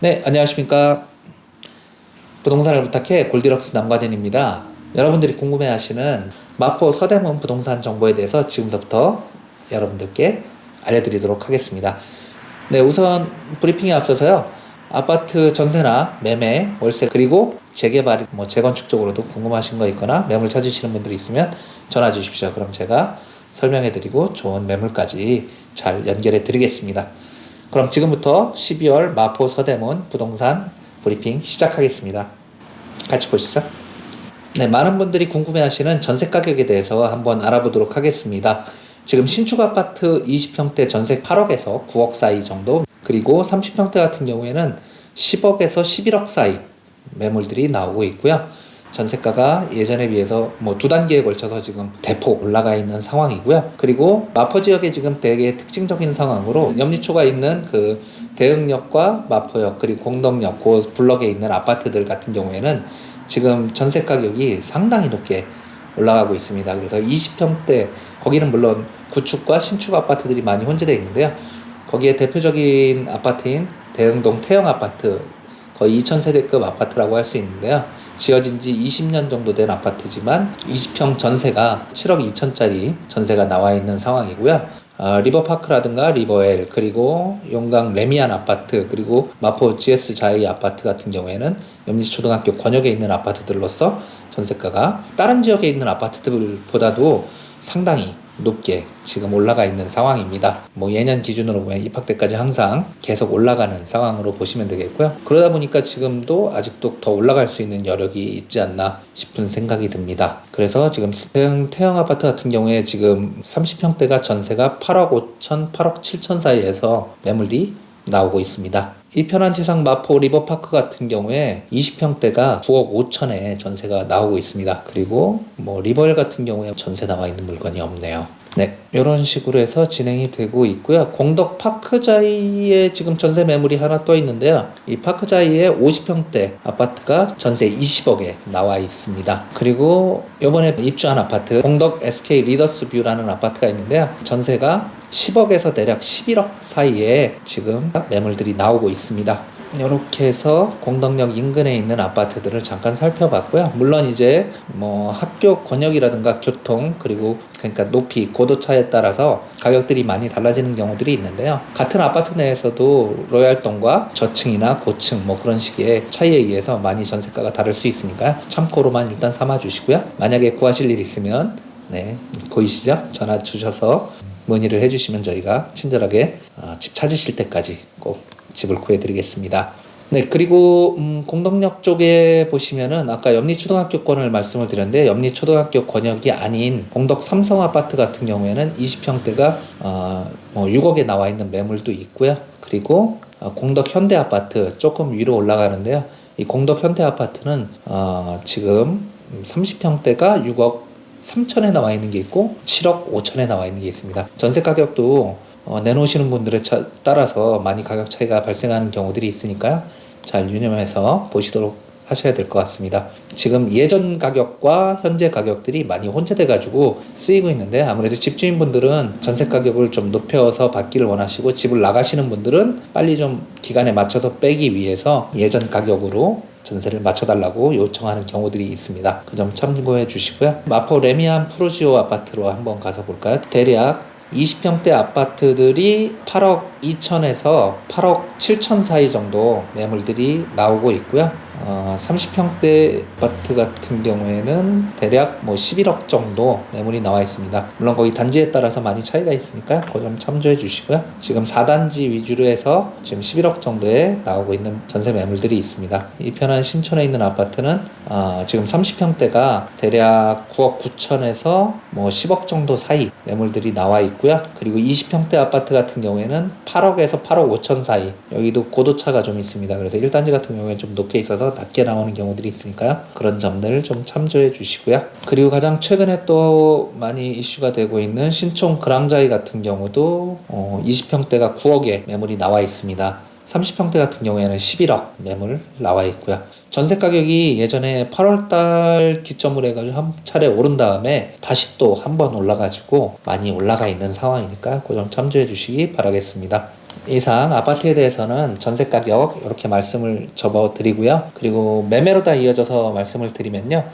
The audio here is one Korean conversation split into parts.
네, 안녕하십니까. 부동산을 부탁해 골디럭스 남관현입니다. 여러분들이 궁금해하시는 마포 서대문 부동산 정보에 대해서 지금부터 여러분들께 알려드리도록 하겠습니다. 네, 우선 브리핑에 앞서서요. 아파트 전세나 매매, 월세, 그리고 재개발, 재건축 쪽으로도 궁금하신 거 있거나 매물 찾으시는 분들이 있으면 전화 주십시오. 그럼 제가 설명해드리고 좋은 매물까지 잘 연결해 드리겠습니다. 그럼 지금부터 12월 마포 서대문 부동산 브리핑 시작하겠습니다. 같이 보시죠. 네, 많은 분들이 궁금해하시는 전세 가격에 대해서 한번 알아보도록 하겠습니다. 지금 신축 아파트 20평대 전세 8억에서 9억 사이 정도, 그리고 30평대 같은 경우에는 10억에서 11억 사이 매물들이 나오고 있고요. 전세가가 예전에 비해서 두 단계에 걸쳐서 지금 대폭 올라가 있는 상황이고요. 그리고 마포 지역의 지금 되게 특징적인 상황으로 염리초가 있는 그 대흥역과 마포역 그리고 공덕역 그 블럭에 있는 아파트들 같은 경우에는 지금 전세 가격이 상당히 높게 올라가고 있습니다. 그래서 20평대 거기는 물론 구축과 신축 아파트들이 많이 혼재되어 있는데요. 거기에 대표적인 아파트인 대흥동 태영 아파트 거의 2000세대급 아파트라고 할 수 있는데요. 지어진 지 20년 정도 된 아파트지만 20평 전세가 7억 2천짜리 전세가 나와 있는 상황이고요. 리버파크라든가 리버엘, 그리고 용강 레미안 아파트, 그리고 마포 GS 자이 아파트 같은 경우에는 염리초등학교 권역에 있는 아파트들로서 전세가가 다른 지역에 있는 아파트들보다도 상당히 높게 지금 올라가 있는 상황입니다. 예년 기준으로 보면 입학때까지 항상 계속 올라가는 상황으로 보시면 되겠고요. 그러다 보니까 지금도 아직도 더 올라갈 수 있는 여력이 있지 않나 싶은 생각이 듭니다. 그래서 지금 태영 아파트 같은 경우에 지금 30평대가 전세가 8억 5천, 8억 7천 사이에서 매물이 나오고 있습니다. 이 편한 세상 마포 리버파크 같은 경우에 20평대가 9억 5천에 전세가 나오고 있습니다. 그리고 리버엘 같은 경우에 전세 나와 있는 물건이 없네요. 네, 이런 식으로 해서 진행이 되고 있고요. 공덕 파크자이에 지금 전세 매물이 하나 떠 있는데요. 이 파크자이의 50평대 아파트가 전세 20억에 나와 있습니다. 그리고 이번에 입주한 아파트 공덕 SK 리더스 뷰라는 아파트가 있는데요. 전세가 10억에서 대략 11억 사이에 지금 매물들이 나오고 있습니다. 이렇게 해서 공덕역 인근에 있는 아파트들을 잠깐 살펴봤고요. 물론 이제 학교 권역이라든가 교통 그리고 그러니까 높이 고도 차에 따라서 가격들이 많이 달라지는 경우들이 있는데요. 같은 아파트 내에서도 로얄동과 저층이나 고층 그런 식의 차이에 의해서 많이 전세가가 다를 수 있으니까요. 참고로만 일단 삼아 주시고요. 만약에 구하실 일 있으면 보이시죠? 전화 주셔서 문의를 해주시면 저희가 친절하게 집 찾으실 때까지 꼭 집을 구해드리겠습니다. 네, 그리고 공덕역 쪽에 보시면은 아까 염리초등학교권을 말씀을 드렸는데 염리초등학교 권역이 아닌 공덕 삼성 아파트 같은 경우에는 20평대가 6억에 나와 있는 매물도 있고요. 그리고 공덕 현대 아파트 조금 위로 올라가는데요. 이 공덕 현대 아파트는 지금 30평대가 6억 3천에 나와 있는 게 있고 7억 5천에 나와 있는 게 있습니다. 전세 가격도 내놓으시는 분들에 따라서 많이 가격 차이가 발생하는 경우들이 있으니까요. 잘 유념해서 보시도록 하셔야 될 것 같습니다. 지금 예전 가격과 현재 가격들이 많이 혼재돼 가지고 쓰이고 있는데 아무래도 집주인분들은 전세 가격을 좀 높여서 받기를 원하시고 집을 나가시는 분들은 빨리 좀 기간에 맞춰서 빼기 위해서 예전 가격으로 전세를 맞춰달라고 요청하는 경우들이 있습니다. 그 점 참고해 주시고요. 마포 레미안 프로지오 아파트로 한번 가서 볼까요? 대략 20평대 아파트들이 8억 2천에서 8억 7천 사이 정도 매물들이 나오고 있고요. 30평대 아파트 같은 경우에는 대략 11억 정도 매물이 나와 있습니다. 물론 거기 단지에 따라서 많이 차이가 있으니까 그 점 참조해 주시고요. 지금 4단지 위주로 해서 지금 11억 정도에 나오고 있는 전세 매물들이 있습니다. 이 편한 신촌에 있는 아파트는 지금 30평대가 대략 9억 9천에서 10억 정도 사이 매물들이 나와 있고요. 그리고 20평대 아파트 같은 경우에는 8억에서 8억 5천 사이, 여기도 고도차가 좀 있습니다. 그래서 1단지 같은 경우에는 좀 높게 있어서 낮게 나오는 경우들이 있으니까요. 그런 점들 좀 참조해 주시고요. 그리고 가장 최근에 또 많이 이슈가 되고 있는 신촌 그랑자이 같은 경우도 20평대가 9억에 매물이 나와 있습니다. 30평대 같은 경우에는 11억 매물 나와 있고요. 전세 가격이 예전에 8월달 기점으로 해가지고 한 차례 오른 다음에 다시 또 한 번 올라가지고 많이 올라가 있는 상황이니까 그 점 참조해 주시기 바라겠습니다. 이상 아파트에 대해서는 전세 가격 이렇게 말씀을 접어드리고요. 그리고 매매로 다 이어져서 말씀을 드리면요.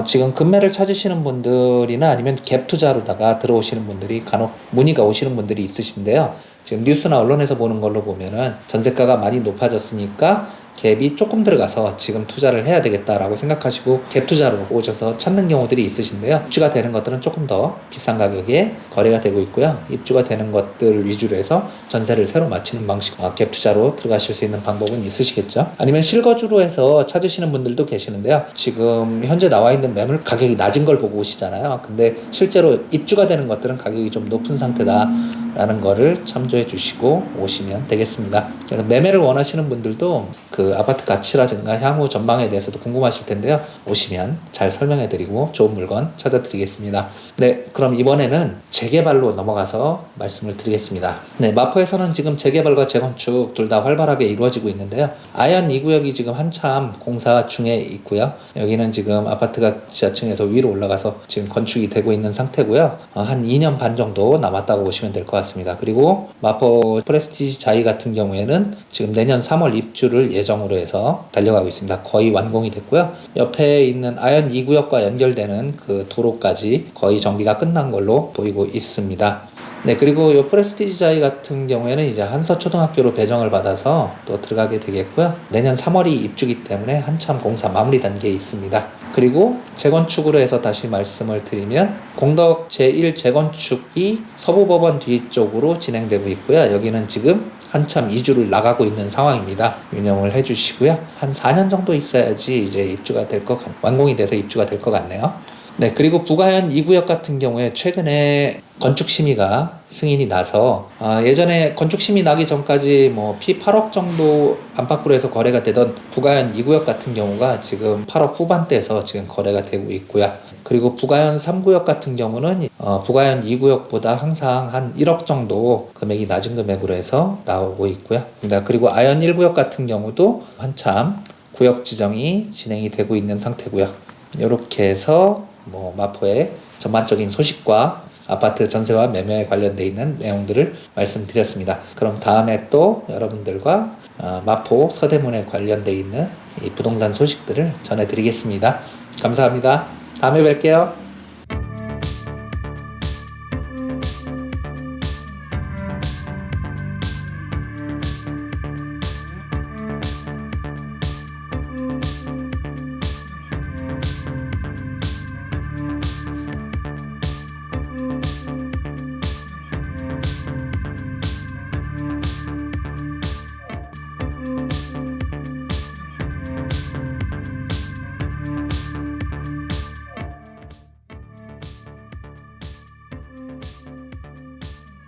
지금 급매를 찾으시는 분들이나 아니면 갭 투자로다가 들어오시는 분들이 간혹 문의가 오시는 분들이 있으신데요. 지금 뉴스나 언론에서 보는 걸로 보면은 전세가가 많이 높아졌으니까 갭이 조금 들어가서 지금 투자를 해야 되겠다라고 생각하시고 갭 투자로 오셔서 찾는 경우들이 있으신데요. 입주가 되는 것들은 조금 더 비싼 가격에 거래가 되고 있고요. 입주가 되는 것들 위주로 해서 전세를 새로 맞추는 방식, 갭 투자로 들어가실 수 있는 방법은 있으시겠죠. 아니면 실거주로 해서 찾으시는 분들도 계시는데요. 지금 현재 나와 있는 매물 가격이 낮은 걸 보고 오시잖아요. 근데 실제로 입주가 되는 것들은 가격이 좀 높은 상태다라는 거를 참조해 주시고 오시면 되겠습니다. 그래서 매매를 원하시는 분들도 그 아파트 가치라든가 향후 전망에 대해서도 궁금하실 텐데요. 오시면 잘 설명해 드리고 좋은 물건 찾아 드리겠습니다. 네, 그럼 이번에는 재개발로 넘어가서 말씀을 드리겠습니다. 네, 마포에서는 지금 재개발과 재건축 둘 다 활발하게 이루어지고 있는데요. 아현 2구역이 지금 한참 공사 중에 있고요. 여기는 지금 아파트가 지하층에서 위로 올라가서 지금 건축이 되고 있는 상태고요. 한 2년 반 정도 남았다고 보시면 될 것 같습니다. 그리고 마포 프레스티지 자이 같은 경우에는 지금 내년 3월 입주를 예정으로 해서 달려가고 있습니다. 거의 완공이 됐고요. 옆에 있는 아현 2구역과 연결되는 그 도로까지 거의 정비가 끝난 걸로 보이고 있습니다. 네, 그리고 이 프레스티지 자이 같은 경우에는 이제 한서초등학교로 배정을 받아서 또 들어가게 되겠고요. 내년 3월이 입주기 때문에 한참 공사 마무리 단계에 있습니다. 그리고 재건축으로 해서 다시 말씀을 드리면 공덕 제1 재건축이 서부법원 뒤쪽으로 진행되고 있고요. 여기는 지금 한참 이주를 나가고 있는 상황입니다. 유념을 해주시고요. 한 4년 정도 있어야지 이제 입주가 될 것 완공이 돼서 입주가 될 것 같네요. 네, 그리고 부가현 2구역 같은 경우에 최근에 건축 심의가 승인이 나서 예전에 건축 심의 나기 전까지 뭐 피 8억 정도 안팎으로 해서 거래가 되던 부가현 2구역 같은 경우가 지금 8억 후반대에서 지금 거래가 되고 있고요. 그리고 부가현 3구역 같은 경우는 부가현 2구역보다 항상 한 1억 정도 금액이 낮은 금액으로 해서 나오고 있고요. 그리고 아현 1구역 같은 경우도 한참 구역 지정이 진행이 되고 있는 상태고요. 이렇게 해서 마포의 전반적인 소식과 아파트 전세와 매매에 관련돼 있는 내용들을 말씀드렸습니다. 그럼 다음에 또 여러분들과 마포 서대문에 관련돼 있는 이 부동산 소식들을 전해드리겠습니다. 감사합니다. 다음에 뵐게요.